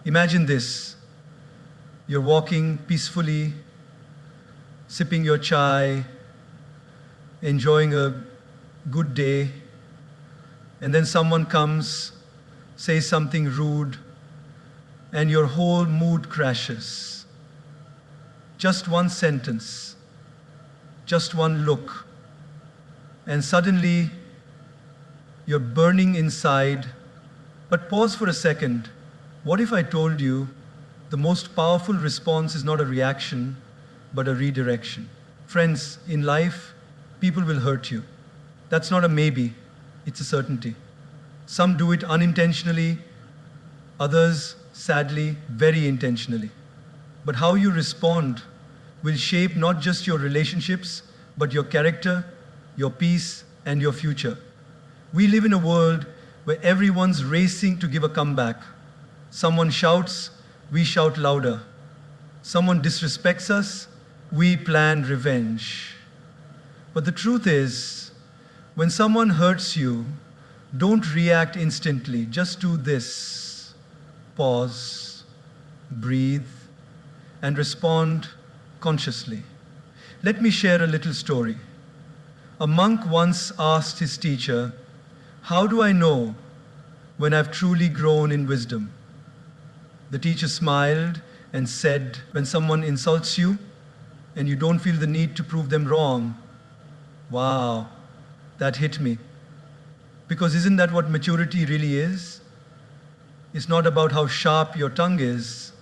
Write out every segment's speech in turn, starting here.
Imagine this. You're walking peacefully, sipping your chai, enjoying a good day, and then someone comes, says something rude, and your whole mood crashes. Just one sentence, just one look, and suddenly you're burning inside. But pause for a second. What if I told you the most powerful response is not a reaction, but a redirection? Friends, in life, people will hurt you. That's not a maybe, it's a certainty. Some do it unintentionally, others, sadly, very intentionally. But how you respond will shape not just your relationships, but your character, your peace, and your future. We live in a world where everyone's racing to give a comeback. Someone shouts, we shout louder. Someone disrespects us, we plan revenge. But the truth is, when someone hurts you, don't react instantly. Just do this. Pause, breathe, and respond consciously. Let me share a little story. A monk once asked his teacher, "How do I know when I've truly grown in wisdom?" The teacher smiled and said, "When someone insults you and you don't feel the need to prove them wrong." Wow, that hit me. Because isn't that what maturity really is? It's not about how sharp your tongue is.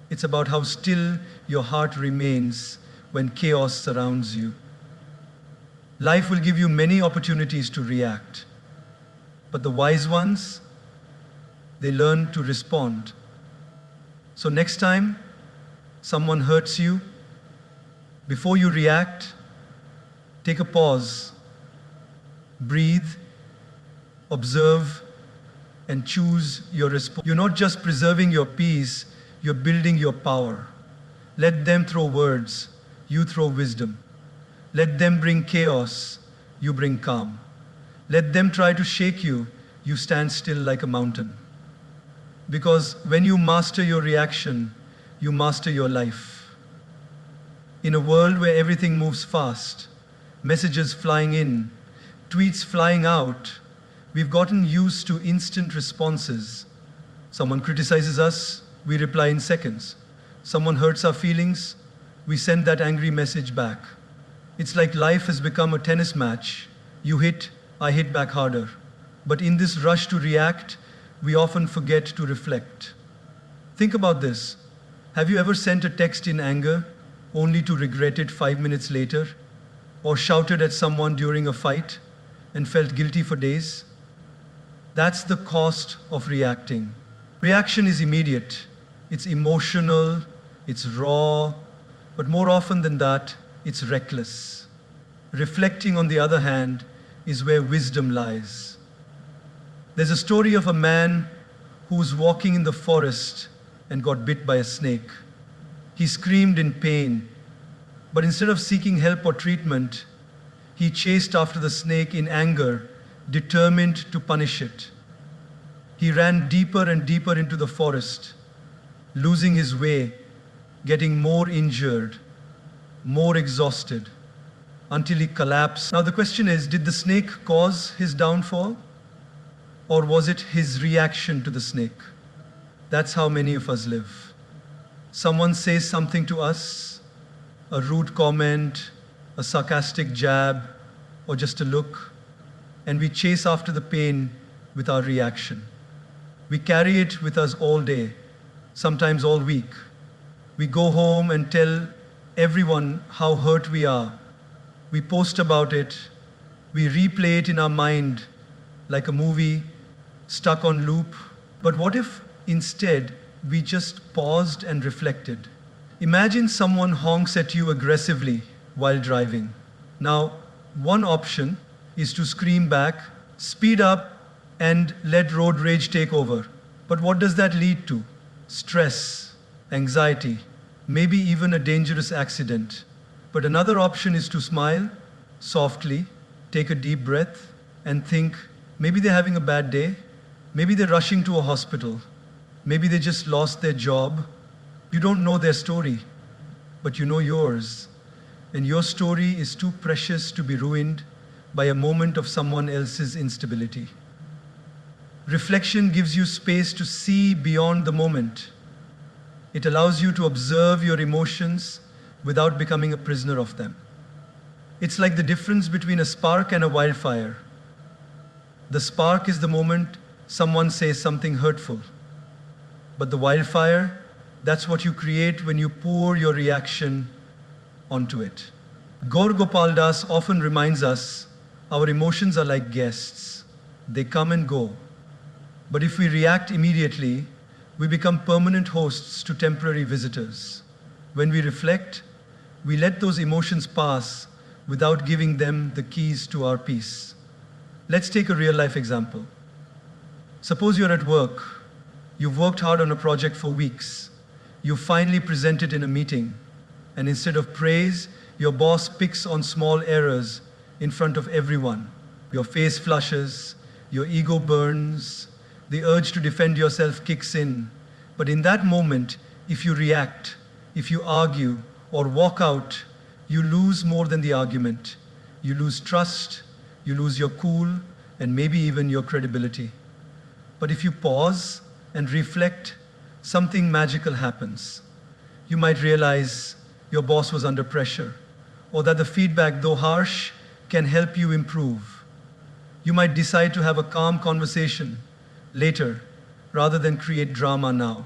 It's about how still your heart remains when chaos surrounds you. Life will give you many opportunities to react. But the wise ones, they learn to respond. So next time someone hurts you, before you react, take a pause, breathe, observe, and choose your response. You're not just preserving your peace, you're building your power. Let them throw words, you throw wisdom. Let them bring chaos, you bring calm. Let them try to shake you, you stand still like a mountain. Because when you master your reaction, you master your life. In a world where everything moves fast, messages flying in, tweets flying out, we've gotten used to instant responses. Someone criticizes us, we reply in seconds. Someone hurts our feelings, we send that angry message back. It's like life has become a tennis match. You hit, I hit back harder. But in this rush to react, we often forget to reflect. Think about this. Have you ever sent a text in anger only to regret it 5 minutes later? Or shouted at someone during a fight and felt guilty for days? That's the cost of reacting. Reaction is immediate, it's emotional, it's raw, but more often than that, it's reckless. Reflecting, on the other hand, is where wisdom lies. There's a story of a man who was walking in the forest and got bit by a snake. He screamed in pain, but instead of seeking help or treatment, he chased after the snake in anger, determined to punish it. He ran deeper and deeper into the forest, losing his way, getting more injured, more exhausted, until he collapsed. Now the question is, did the snake cause his downfall? Or was it his reaction to the snake? That's how many of us live. Someone says something to us, a rude comment, a sarcastic jab, or just a look, and we chase after the pain with our reaction. We carry it with us all day, sometimes all week. We go home and tell everyone how hurt we are. We post about it. We replay it in our mind like a movie stuck on loop. But what if instead we just paused and reflected? Imagine someone honks at you aggressively while driving. Now, one option is to scream back, speed up, and let road rage take over. But what does that lead to? Stress, anxiety, maybe even a dangerous accident. But another option is to smile softly, take a deep breath, and think, maybe they're having a bad day, maybe they're rushing to a hospital, Maybe they just lost their job. You don't know their story, but you know yours. And your story is too precious to be ruined by a moment of someone else's instability. Reflection gives you space to see beyond the moment. It allows you to observe your emotions without becoming a prisoner of them. It's like the difference between a spark and a wildfire. The spark is the moment someone says something hurtful. But the wildfire, that's what you create when you pour your reaction onto it. Gaur Gopal Das often reminds us our emotions are like guests. They come and go. But if we react immediately, we become permanent hosts to temporary visitors. When we reflect, we let those emotions pass without giving them the keys to our peace. Let's take a real-life example. Suppose you're at work. You've worked hard on a project for weeks. You finally present it in a meeting, and instead of praise, your boss picks on small errors in front of everyone. Your face flushes, your ego burns, the urge to defend yourself kicks in. But in that moment, if you react, if you argue or walk out, you lose more than the argument. You lose trust, you lose your cool, and maybe even your credibility. But if you pause and reflect, something magical happens. You might realize your boss was under pressure, or that the feedback, though harsh, can help you improve. You might decide to have a calm conversation later, rather than create drama now.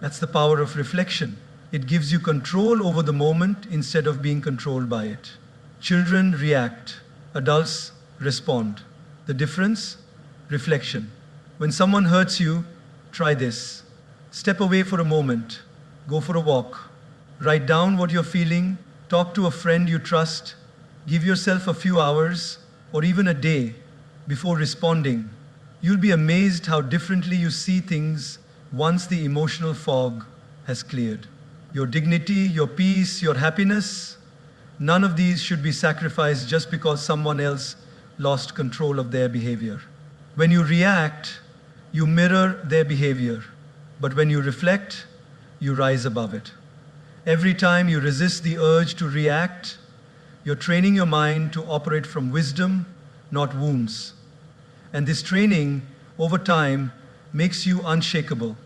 That's the power of reflection. It gives you control over the moment instead of being controlled by it. Children react, adults respond. The difference? Reflection. When someone hurts you, try this. Step away for a moment. Go for a walk. Write down what you're feeling. Talk to a friend you trust. Give yourself a few hours or even a day before responding. You'll be amazed how differently you see things once the emotional fog has cleared. Your dignity, your peace, your happiness, none of these should be sacrificed just because someone else lost control of their behavior. When you react, you mirror their behavior. But when you reflect, you rise above it. Every time you resist the urge to react, you're training your mind to operate from wisdom, not wounds. And this training, over time, makes you unshakable.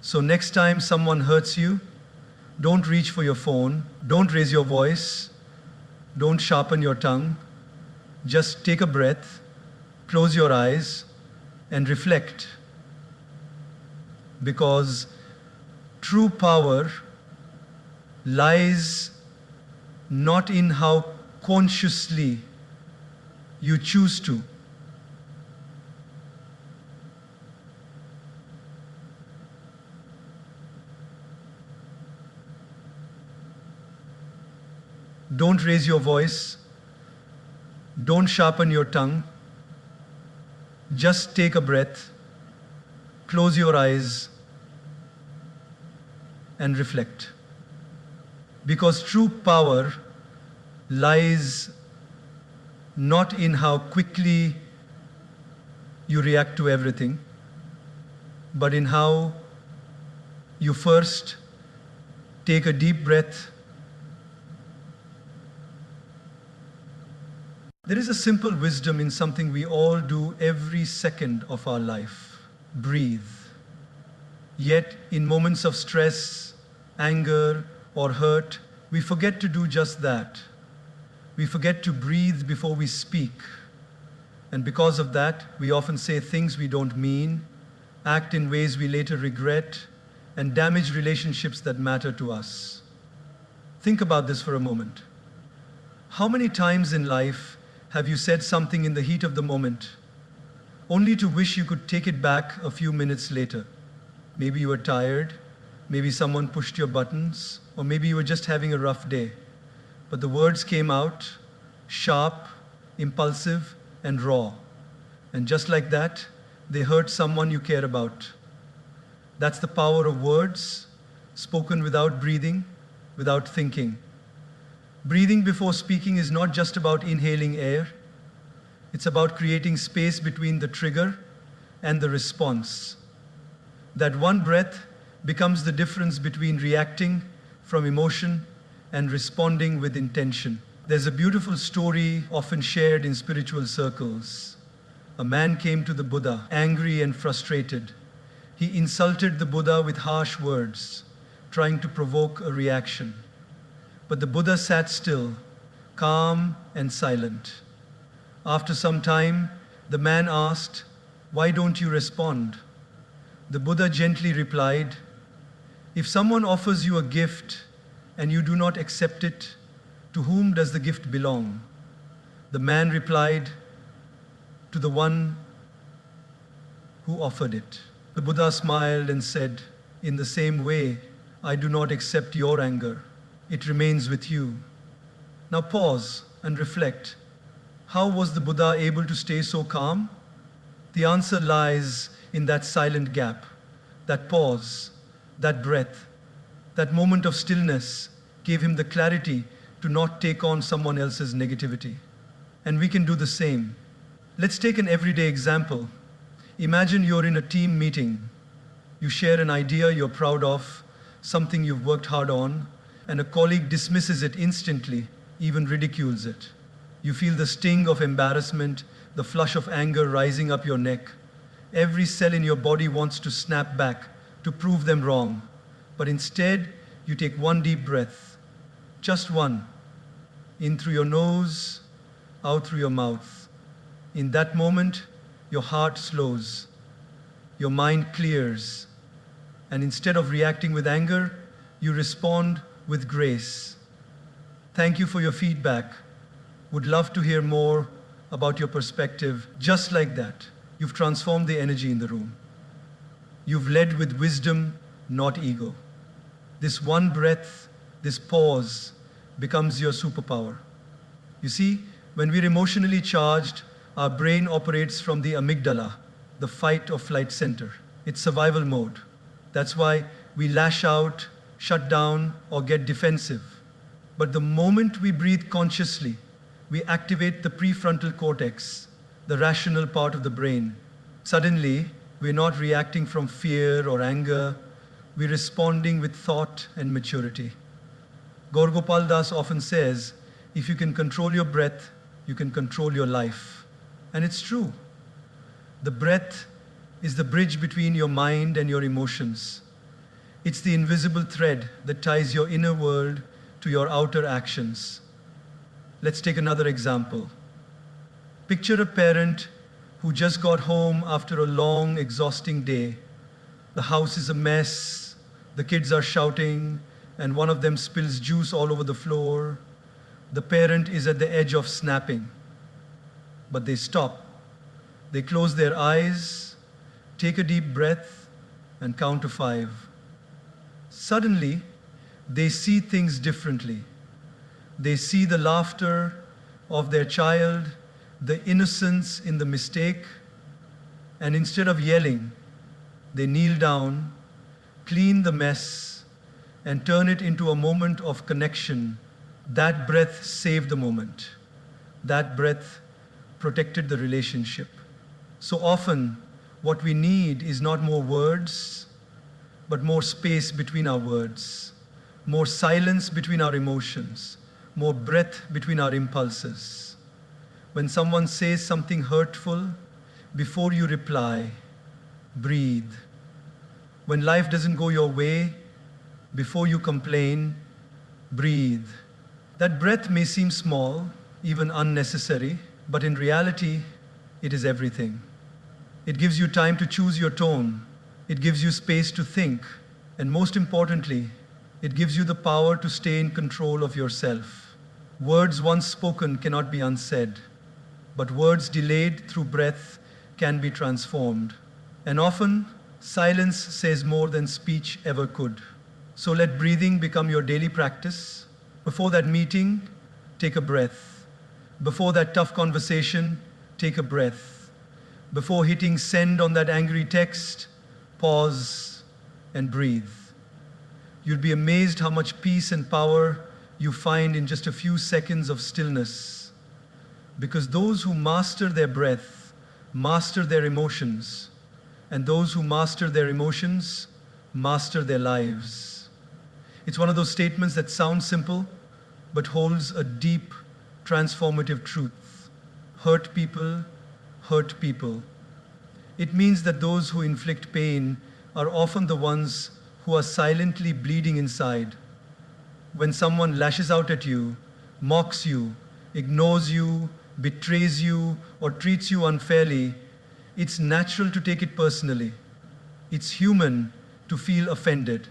So next time someone hurts you, don't reach for your phone, don't raise your voice, don't sharpen your tongue. Just take a breath, close your eyes, and reflect. Because true power lies not in how consciously you choose to. Don't raise your voice. Don't sharpen your tongue. Just take a breath, close your eyes, and reflect. Because true power lies not in how quickly you react to everything, but in how you first take a deep breath. There is a simple wisdom in something we all do every second of our life: breathe. Yet, in moments of stress, anger, or hurt, we forget to do just that. We forget to breathe before we speak. And because of that, we often say things we don't mean, act in ways we later regret, and damage relationships that matter to us. Think about this for a moment. How many times in life have you said something in the heat of the moment, only to wish you could take it back a few minutes later? Maybe you were tired, maybe someone pushed your buttons, or maybe you were just having a rough day. But the words came out sharp, impulsive, and raw. And just like that, they hurt someone you care about. That's the power of words, spoken without breathing, without thinking. Breathing before speaking is not just about inhaling air. It's about creating space between the trigger and the response. That one breath becomes the difference between reacting from emotion and responding with intention. There's a beautiful story often shared in spiritual circles. A man came to the Buddha, angry and frustrated. He insulted the Buddha with harsh words, trying to provoke a reaction. But the Buddha sat still, calm and silent. After some time, the man asked, "Why don't you respond?" The Buddha gently replied, "If someone offers you a gift and you do not accept it, to whom does the gift belong?" The man replied, "To the one who offered it." The Buddha smiled and said, "In the same way, I do not accept your anger. It remains with you." Now pause and reflect. How was the Buddha able to stay so calm? The answer lies in that silent gap, that pause, that breath, that moment of stillness gave him the clarity to not take on someone else's negativity. And we can do the same. Let's take an everyday example. Imagine you're in a team meeting. You share an idea you're proud of, something you've worked hard on, and a colleague dismisses it instantly, even ridicules it. You feel the sting of embarrassment, the flush of anger rising up your neck. Every cell in your body wants to snap back to prove them wrong. But instead, you take one deep breath, just one, in through your nose, out through your mouth. In that moment, your heart slows, your mind clears, and instead of reacting with anger, you respond with grace. Thank you for your feedback. Would love to hear more about your perspective. Just like that, you've transformed the energy in the room. You've led with wisdom, not ego. This one breath, this pause, becomes your superpower. You see, when we're emotionally charged, our brain operates from the amygdala, the fight or flight center. It's survival mode. That's why we lash out, shut down, or get defensive. But the moment we breathe consciously, we activate the prefrontal cortex, the rational part of the brain. Suddenly, we're not reacting from fear or anger, we're responding with thought and maturity. Gaur Gopal often says, if you can control your breath, you can control your life. And it's true. The breath is the bridge between your mind and your emotions. It's the invisible thread that ties your inner world to your outer actions. Let's take another example. Picture a parent who just got home after a long, exhausting day. The house is a mess, the kids are shouting, and one of them spills juice all over the floor. The parent is at the edge of snapping. But they stop. They close their eyes, take a deep breath, and count to 5. Suddenly, they see things differently. They see the laughter of their child, the innocence in the mistake, and instead of yelling, they kneel down, clean the mess, and turn it into a moment of connection. That breath saved the moment. That breath protected the relationship. So often, what we need is not more words, but more space between our words, more silence between our emotions, more breath between our impulses. When someone says something hurtful, before you reply, breathe. When life doesn't go your way, before you complain, breathe. That breath may seem small, even unnecessary, but in reality, it is everything. It gives you time to choose your tone. It gives you space to think. And most importantly, it gives you the power to stay in control of yourself. Words once spoken cannot be unsaid, but words delayed through breath can be transformed. And often, silence says more than speech ever could. So let breathing become your daily practice. Before that meeting, take a breath. Before that tough conversation, take a breath. Before hitting send on that angry text, pause and breathe. You'll be amazed how much peace and power you find in just a few seconds of stillness. Because those who master their breath, master their emotions. And those who master their emotions master their lives. It's one of those statements that sounds simple, but holds a deep, transformative truth. Hurt people hurt people. It means that those who inflict pain are often the ones who are silently bleeding inside. When someone lashes out at you, mocks you, ignores you, betrays you, or treats you unfairly, it's natural to take it personally. It's human to feel offended.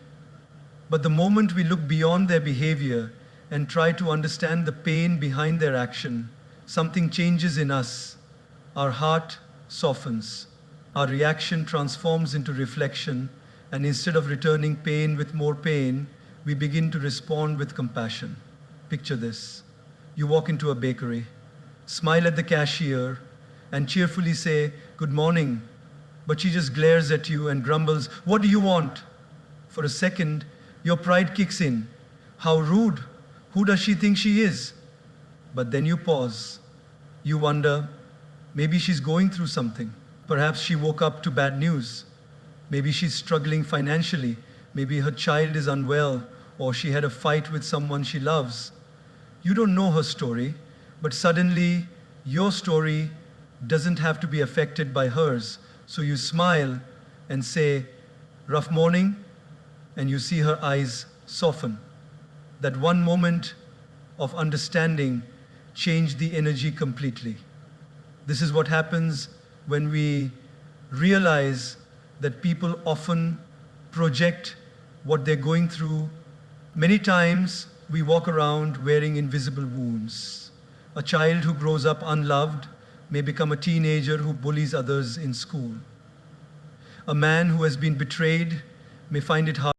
But the moment we look beyond their behavior and try to understand the pain behind their action, something changes in us. Our heart softens. Our reaction transforms into reflection, and instead of returning pain with more pain, we begin to respond with compassion. Picture this. You walk into a bakery, smile at the cashier, and cheerfully say, "Good morning," but she just glares at you and grumbles, "What do you want?" For a second, your pride kicks in. How rude! Who does she think she is? But then you pause. You wonder, maybe she's going through something. Perhaps she woke up to bad news. Maybe she's struggling financially. Maybe her child is unwell, or she had a fight with someone she loves. You don't know her story, but suddenly your story doesn't have to be affected by hers. So you smile and say, "Rough morning," and you see her eyes soften. That one moment of understanding changed the energy completely. This is what happens when we realize that people often project what they're going through. Many times we walk around wearing invisible wounds. A child who grows up unloved may become a teenager who bullies others in school. A man who has been betrayed may find it hard